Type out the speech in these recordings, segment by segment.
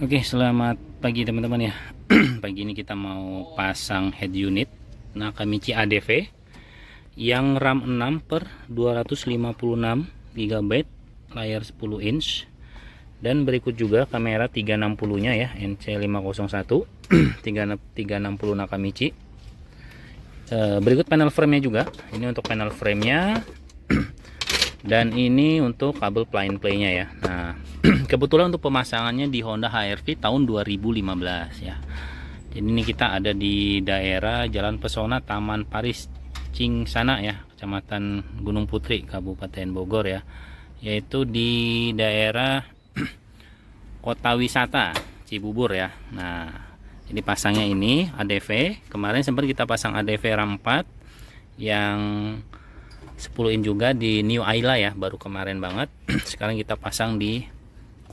Oke, selamat pagi teman-teman ya. Pagi ini kita mau pasang head unit Nakamichi ADV yang RAM 6 per 256 GB, layar 10 inch, dan berikut juga kamera 360 nya ya, NC501 360 Nakamichi. Berikut panel frame nya juga. Ini untuk panel frame nya dan ini untuk kabel plug and play nya ya. Nah, kebetulan untuk pemasangannya di Honda HR-V tahun 2015 ya. Jadi ini kita ada di daerah Jalan Pesona Taman Paris Cingsana ya, Kecamatan Gunung Putri, Kabupaten Bogor ya. Yaitu di daerah Kota Wisata Cibubur ya. Nah, ini pasangnya ini ADV. Kemarin sempat kita pasang ADV RAM 4 yang 10 in juga di New Ayla ya, baru kemarin banget. Sekarang kita pasang di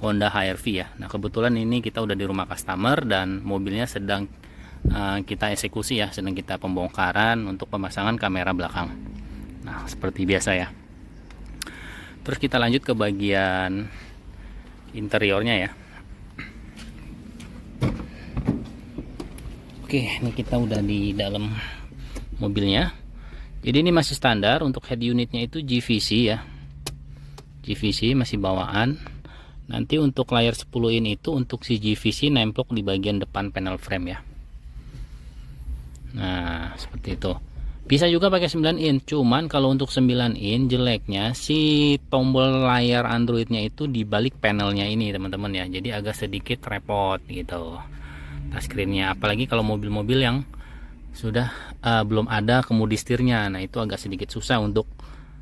Honda HR-V ya. Nah, kebetulan ini kita udah di rumah customer dan mobilnya sedang kita eksekusi ya, sedang kita pembongkaran untuk pemasangan kamera belakang. Nah, seperti biasa ya. Terus kita lanjut ke bagian interiornya ya. Oke, ini kita udah di dalam mobilnya. Jadi ini masih standar, untuk head unitnya itu GVC ya, GVC masih bawaan. Nanti untuk layar 10 in itu untuk si GVC nemplok di bagian depan panel frame ya. Nah, seperti itu. Bisa juga pakai 9 in, cuman kalau untuk 9 in jeleknya si tombol layar Androidnya itu di balik panelnya ini teman-teman ya. Jadi agak sedikit repot gitu touchscreennya, apalagi kalau mobil-mobil yang sudah belum ada kemudi setirnya. Nah, itu agak sedikit susah untuk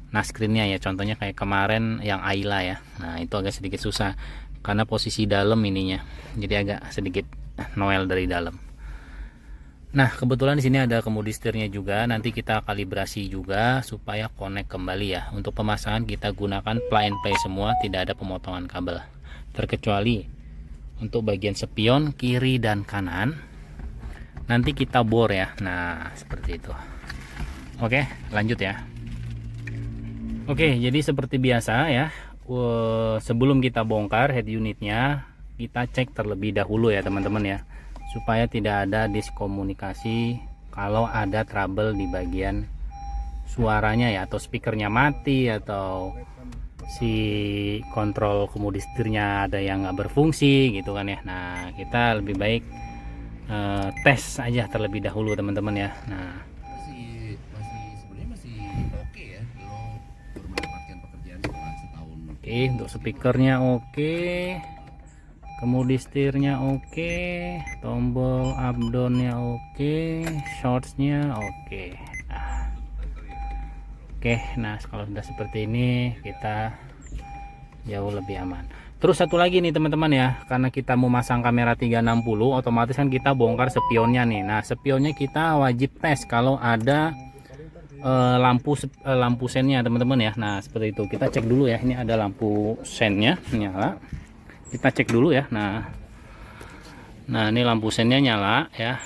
touchscreennya ya. Contohnya kayak kemarin yang Ayla ya. Nah, itu agak sedikit susah karena posisi dalam ininya, jadi agak sedikit noel dari dalam. Nah, kebetulan di sini ada kemudi setirnya juga. Nanti kita kalibrasi juga supaya connect kembali ya. Untuk pemasangan kita gunakan plug and play semua, tidak ada pemotongan kabel, terkecuali untuk bagian spion kiri dan kanan nanti kita bor ya. Nah, seperti itu. Oke, lanjut ya. Oke, jadi seperti biasa ya, sebelum kita bongkar head unitnya, kita cek terlebih dahulu ya teman-teman ya, supaya tidak ada diskomunikasi kalau ada trouble di bagian suaranya ya, atau speakernya mati, atau si kontrol kemudi setirnya ada yang nggak berfungsi gitu kan ya. Nah, kita lebih baik tes aja terlebih dahulu teman-teman ya. Nah, masih sebenarnya masih oke ya, lo baru mendapatkan pekerjaan setelah setahun. oke, untuk speakernya oke, kemudi setirnya oke, tombol up downnya oke, shortsnya oke. Nah, oke, nah kalau sudah seperti ini kita jauh lebih aman. Terus satu lagi nih teman-teman ya, karena kita mau masang kamera 360, otomatis kan kita bongkar spionnya nih. Nah, spionnya kita wajib tes kalau ada lampu sennya teman-teman ya. Nah, seperti itu. Kita cek dulu ya, ini ada lampu sennya nyala. Kita cek dulu ya. Nah ini lampu sennya nyala ya.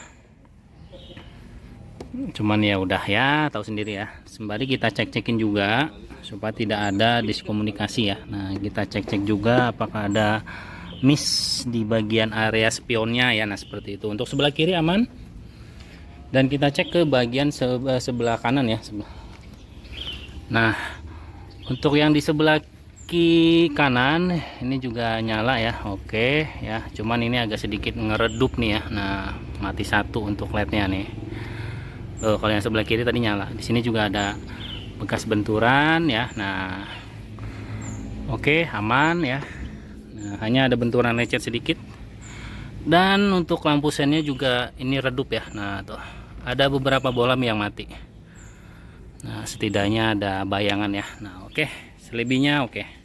Cuman ya udah ya, tahu sendiri ya. Sembari kita cek-cekin juga supaya tidak ada diskomunikasi ya. Nah, kita cek-cek juga apakah ada miss di bagian area spionnya ya. Nah, seperti itu. Untuk sebelah kiri aman. Dan kita cek ke bagian sebelah kanan ya. Nah, untuk yang di sebelah kanan ini juga nyala ya. Oke ya. Cuman ini agak sedikit ngeredup nih ya. Nah, mati satu untuk LED-nya nih. Loh, kalau yang sebelah kiri tadi nyala. Di sini juga ada bekas benturan ya. Nah, oke, aman ya. Nah, hanya ada benturan lecet sedikit. Dan untuk lampu sennya juga ini redup ya. Nah, tuh ada beberapa bolam yang mati. Nah, setidaknya ada bayangan ya. Nah, oke, selebihnya oke.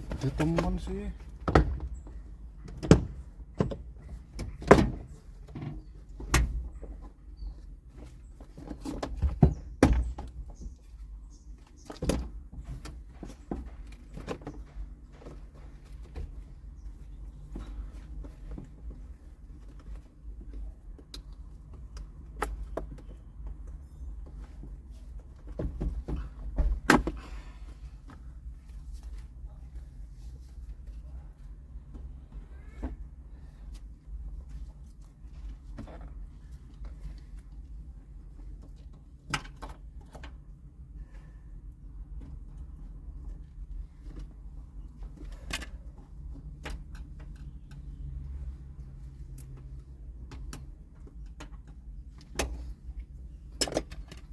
Ada teman sih.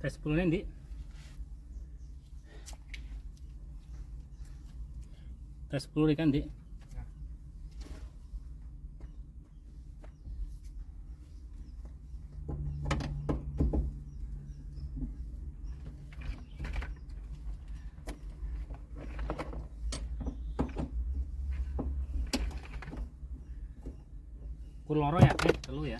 Tes 10 nih, Di. Tes 10 kan, Di. Kuloro ya, telu ya.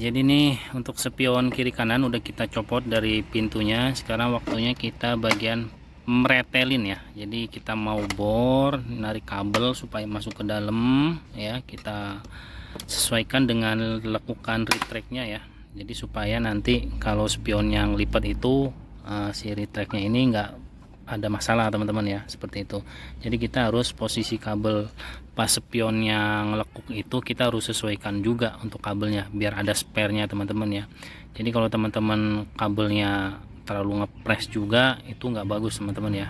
Jadi nih untuk spion kiri kanan udah kita copot dari pintunya. Sekarang waktunya kita bagian meretelin ya. Jadi kita mau bor, narik kabel supaya masuk ke dalam ya. Kita sesuaikan dengan lekukan retractnya ya. Jadi supaya nanti kalau spion yang lipat itu si retractnya ini enggak ada masalah teman-teman ya, seperti itu. Jadi kita harus posisi kabel pas spion yang lekuk itu kita harus sesuaikan juga untuk kabelnya biar ada spare-nya teman-teman ya. Jadi kalau teman-teman kabelnya terlalu ngepres juga itu nggak bagus teman-teman ya.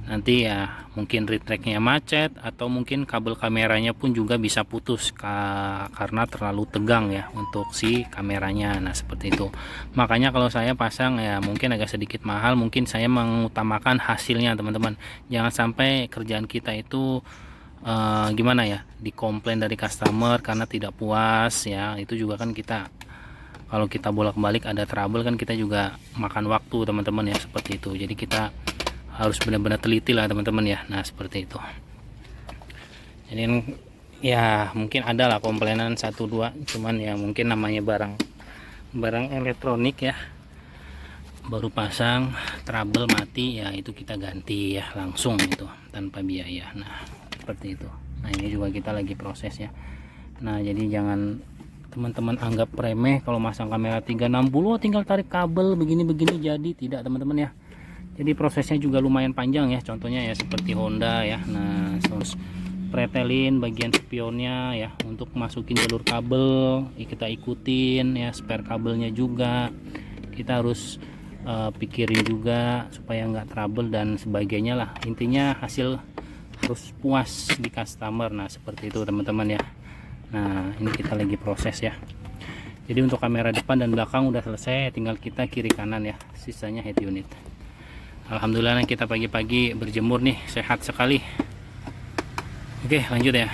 Nanti ya mungkin retract-nya macet atau mungkin kabel kameranya pun juga bisa putus karena terlalu tegang ya untuk si kameranya. Nah seperti itu. Makanya kalau saya pasang ya mungkin agak sedikit mahal, mungkin saya mengutamakan hasilnya teman-teman. Jangan sampai kerjaan kita itu gimana ya, dikomplain dari customer karena tidak puas ya. Itu juga kan kita kalau kita bolak-balik ada trouble kan kita juga makan waktu teman-teman ya, seperti itu. Jadi kita harus benar-benar teliti lah teman-teman ya. Nah seperti itu. Jadi ya mungkin ada lah komplainan 1-2, cuman ya mungkin namanya barang elektronik ya, baru pasang trouble mati ya, itu kita ganti ya langsung itu tanpa biaya. Nah seperti itu. Nah ini juga kita lagi proses ya. Nah jadi jangan teman-teman anggap remeh kalau masang kamera 360 tinggal tarik kabel begini-begini jadi, tidak teman-teman ya. Jadi prosesnya juga lumayan panjang ya, contohnya ya seperti Honda ya. Nah terus pretelin bagian spionnya ya, untuk masukin jalur kabel kita ikutin ya, spare kabelnya juga kita harus pikirin juga supaya nggak trouble dan sebagainya lah. Intinya hasil harus puas di customer. Nah seperti itu teman-teman ya. Nah ini kita lagi proses ya. Jadi untuk kamera depan dan belakang udah selesai, tinggal kita kiri kanan ya, sisanya head unit. Alhamdulillah kita pagi-pagi berjemur nih, sehat sekali. Oke lanjut ya.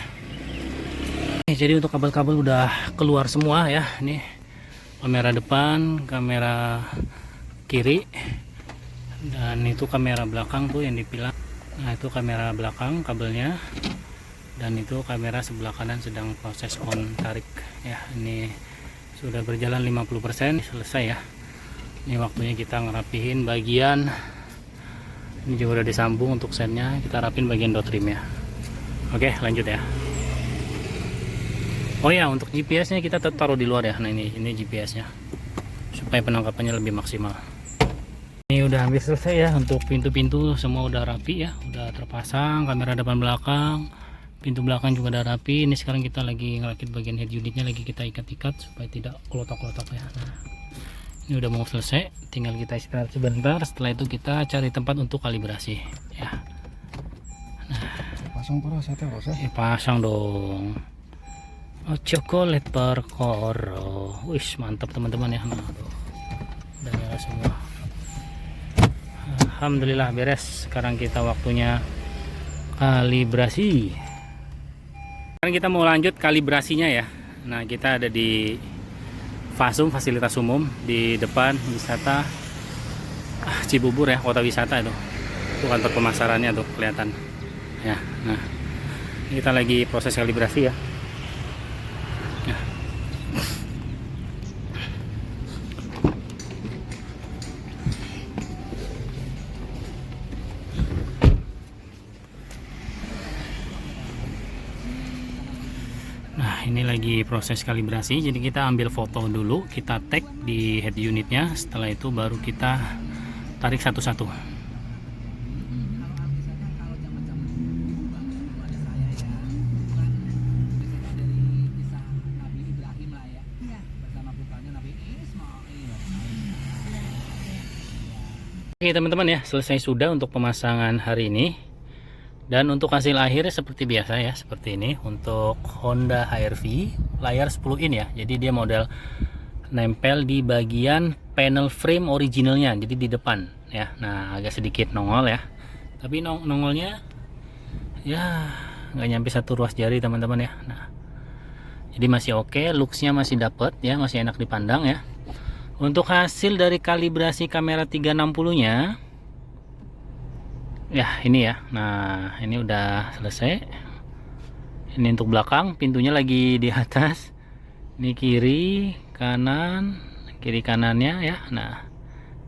Jadi untuk kabel-kabel udah keluar semua ya. Ini kamera depan, kamera kiri, dan itu kamera belakang tuh yang dipilah. Nah itu kamera belakang kabelnya, dan itu kamera sebelah kanan sedang proses on tarik ya. Ini Sudah berjalan 50%, selesai ya. Ini waktunya kita ngerapihin bagian. Ini juga udah disambung untuk sennya, kita rapin bagian dot rim ya. Oke, lanjut ya. Oh ya, untuk GPS-nya kita tetap taruh di luar ya. Nah ini GPS-nya, supaya penangkapannya lebih maksimal. Ini udah hampir selesai ya, untuk pintu-pintu semua udah rapi ya, udah terpasang, kamera depan belakang, pintu belakang juga udah rapi. Ini sekarang kita lagi ngerakit bagian head unitnya, lagi kita ikat-ikat supaya tidak kelotok-kelotok ya. Nah, ini udah mau selesai, tinggal kita istirahat sebentar. Setelah itu kita cari tempat untuk kalibrasi ya. Pasang para sate rosa. Pasang dong. Oh, coklat perkoro. Wih, mantap teman-teman ya. Nah, udah nyala semua. Alhamdulillah beres. Sekarang kita waktunya kalibrasi. Sekarang kita mau lanjut kalibrasinya ya. Nah, kita ada di Fasum, fasilitas umum di depan wisata Cibubur ya, kota wisata itu. Itu kantor pemasarannya tuh kelihatan. Ya, nah kita lagi proses kalibrasi ya. Nah ini lagi proses kalibrasi, jadi kita ambil foto dulu, kita tag di head unitnya, setelah itu baru kita tarik satu-satu. Oke teman-teman ya, selesai sudah untuk pemasangan hari ini. Dan untuk hasil akhirnya seperti biasa ya, seperti ini. Untuk Honda HR-V layar 10 in ya, jadi dia model nempel di bagian panel frame originalnya, jadi di depan ya. Nah agak sedikit nongol ya, tapi nongolnya ya nggak nyampe satu ruas jari teman-teman ya. Nah jadi masih oke, looksnya masih dapet ya, masih enak dipandang ya. Untuk hasil dari kalibrasi kamera 360 nya ya ini ya. Nah ini udah selesai. Ini untuk belakang, pintunya lagi di atas. Ini kiri kanan, kiri kanannya ya. Nah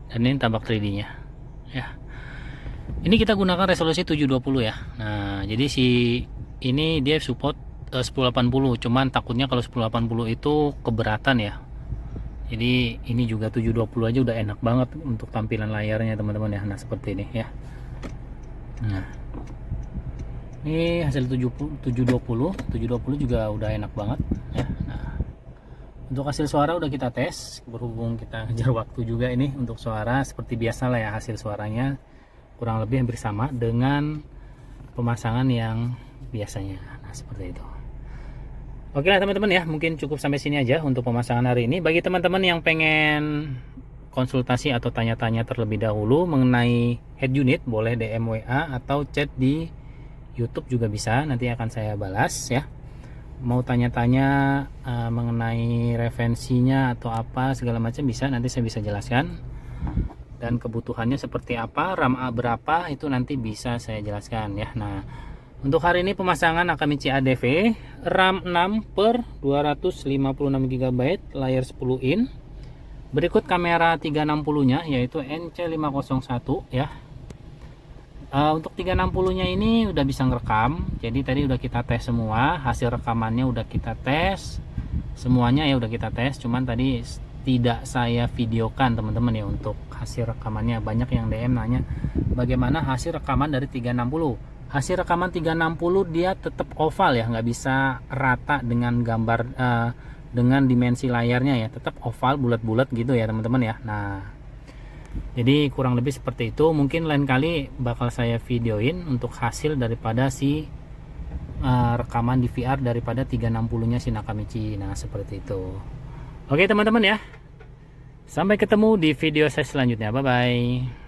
dan ini tabak 3D nya ya. Ini kita gunakan resolusi 720 ya. Nah jadi ini dia support 1080, cuman takutnya kalau 1080 itu keberatan ya. Jadi ini juga 720 aja udah enak banget untuk tampilan layarnya teman-teman ya. Nah seperti ini ya. Nah ini hasil 720 juga udah enak banget ya. Nah untuk hasil suara udah kita tes, berhubung kita ngejar waktu juga ini. Untuk suara seperti biasa lah ya, hasil suaranya kurang lebih hampir sama dengan pemasangan yang biasanya. Nah seperti itu. Oke lah teman-teman ya, mungkin cukup sampai sini aja untuk pemasangan hari ini. Bagi teman-teman yang pengen konsultasi atau tanya-tanya terlebih dahulu mengenai head unit, boleh DM WA atau chat di YouTube juga bisa, nanti akan saya balas ya. Mau tanya-tanya mengenai referensinya atau apa segala macam bisa, nanti saya bisa jelaskan. Dan kebutuhannya seperti apa, RAM berapa, itu nanti bisa saya jelaskan ya. Nah untuk hari ini pemasangan Akamichi ADV, RAM 6 per 256 GB, layar 10 in. Berikut kamera 360 nya yaitu NC501 ya. Untuk 360 nya ini udah bisa ngerekam, jadi tadi udah kita tes semua, hasil rekamannya udah kita tes semuanya ya, udah kita tes, cuman tadi tidak saya videokan teman-teman ya. Untuk hasil rekamannya banyak yang DM nanya bagaimana hasil rekaman dari 360. Hasil rekaman 360 dia tetap oval ya, nggak bisa rata dengan gambar dengan dimensi layarnya ya, tetap oval bulat-bulat gitu ya teman-teman ya. Nah jadi kurang lebih seperti itu. Mungkin lain kali bakal saya videoin untuk hasil daripada si rekaman di VR daripada 360 nya si Nakamichi. Nah seperti itu. Oke teman-teman ya, sampai ketemu di video saya selanjutnya. Bye bye.